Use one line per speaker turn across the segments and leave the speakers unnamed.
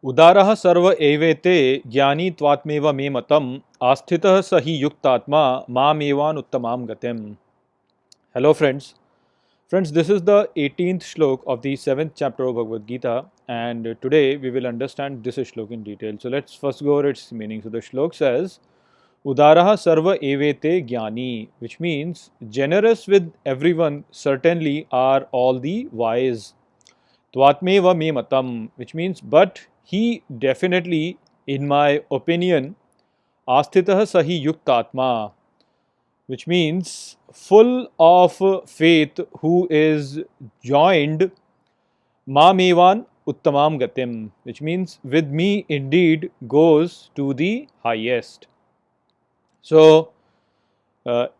उदारः सर्व एवेते ज्ञानी त्वात्मेव मे मतम् आस्थितः स हि युक्तात्मा मामेवानुत्तमां गतिम्. Hello friends. Friends, this is the 18th shlok of the 7th chapter of Bhagavad Gita, and today we will understand this shlok in detail. So let's first go over its meaning. So the shlok says, Udaraha sarva evete jnani, which means generous with everyone certainly are all the wise. Tvatmeva me matam, which means but he definitely, in my opinion, asthitah sahi yuktatma, which means full of faith, who is joined mamevan uttamam gatim, which means with me indeed goes to the highest. So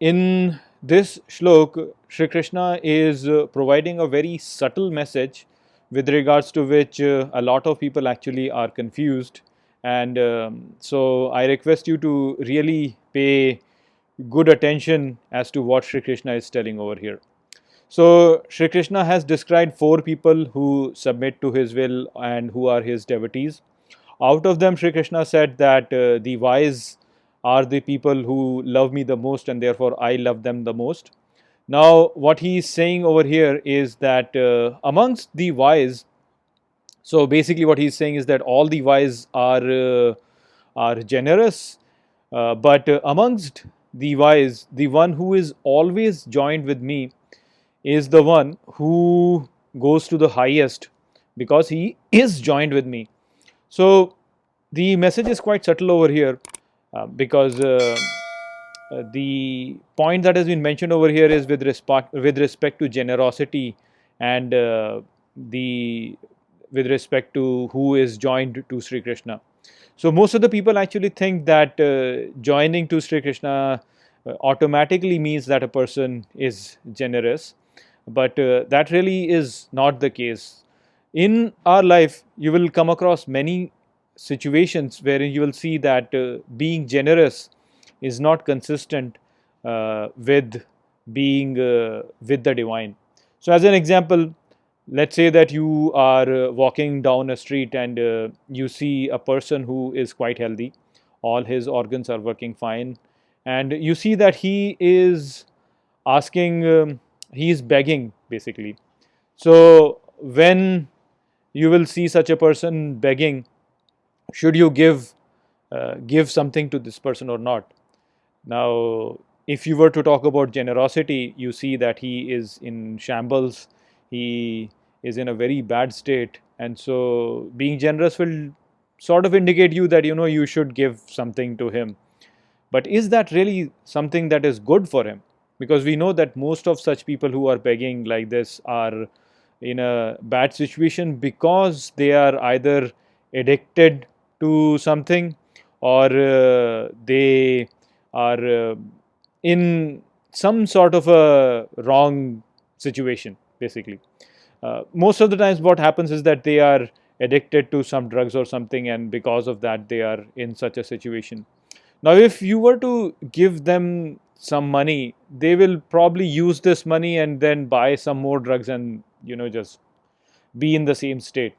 in this shlok, Shri Krishna is providing a very subtle message with regards to which a lot of people actually are confused, and so I request you to really pay good attention as to what Shri Krishna is telling over here. So Shri Krishna has described four people who submit to his will and who are his devotees. Out of them, Shri Krishna said that the wise are the people who love me the most, and therefore I love them the most. Now, what he is saying over here is that amongst the wise, so basically what he is saying is that all the wise are generous, but amongst the wise, the one who is always joined with me is the one who goes to the highest because he is joined with me. So the message is quite subtle over here because the point that has been mentioned over here is with respect to generosity and the with respect to who is joined to Sri Krishna. So most of the people actually think that joining to Sri Krishna automatically means that a person is generous, but that really is not the case. In our life, you will come across many situations wherein you will see that being generous is not consistent with being with the divine. So as an example, let's say that you are walking down a street and you see a person who is quite healthy, all his organs are working fine, and you see that he is asking, he is begging basically. So when you will see such a person begging, should you give something to this person or not? Now, if you were to talk about generosity, you see that he is in shambles, he is in a very bad state, and so being generous will sort of indicate you that you should give something to him. But is that really something that is good for him? Because we know that most of such people who are begging like this are in a bad situation because they are either addicted to something, or they are in some sort of a wrong situation basically. Most of the times what happens is that they are addicted to some drugs or something, and because of that they are in such a situation. Now if you were to give them some money, they will probably use this money and then buy some more drugs and just be in the same state.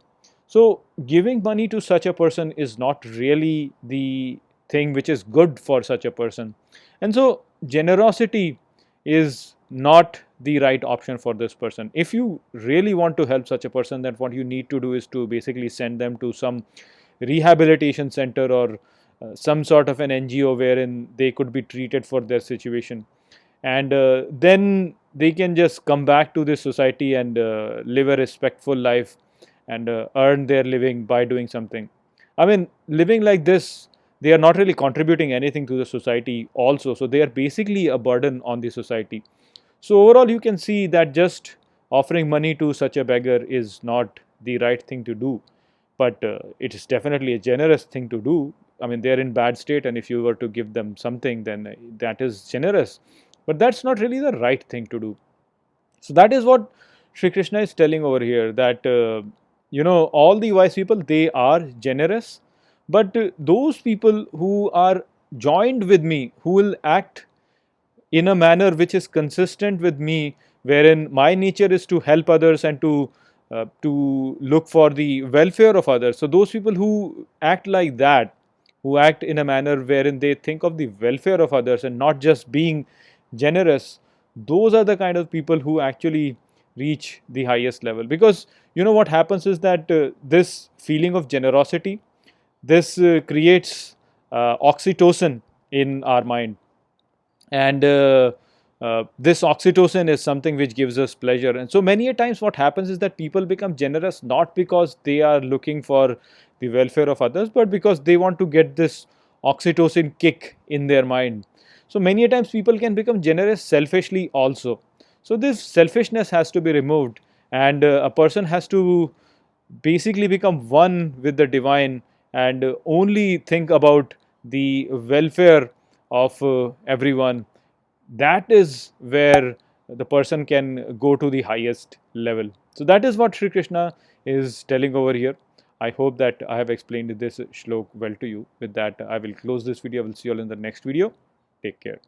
So giving money to such a person is not really the thing which is good for such a person. And so generosity is not the right option for this person. If you really want to help such a person, then what you need to do is to basically send them to some rehabilitation center or some sort of an NGO wherein they could be treated for their situation, and then they can just come back to this society and live a respectful life and earn their living by doing something. I mean, living like this, they are not really contributing anything to the society also, so they are basically a burden on the society. So overall you can see that just offering money to such a beggar is not the right thing to do, but it is definitely a generous thing to do. I mean, they're in bad state, and if you were to give them something, then that is generous, but that's not really the right thing to do. So that is what Sri Krishna is telling over here, that all the wise people, they are generous, but those people who are joined with me, who will act in a manner which is consistent with me, wherein my nature is to help others and to to look for the welfare of others. So those people who act like that, who act in a manner wherein they think of the welfare of others and not just being generous, those are the kind of people who actually reach the highest level. Because what happens is that this feeling of generosity, this creates oxytocin in our mind, and this oxytocin is something which gives us pleasure. And so many a times what happens is that people become generous not because they are looking for the welfare of others, but because they want to get this oxytocin kick in their mind. So many a times people can become generous selfishly also. So this selfishness has to be removed, and a person has to basically become one with the divine, and only think about the welfare of everyone. That is where the person can go to the highest level. So that is what Sri Krishna is telling over here. I hope that I have explained this shlok well to you. With that, I will close this video. I will see you all in the next video. Take care.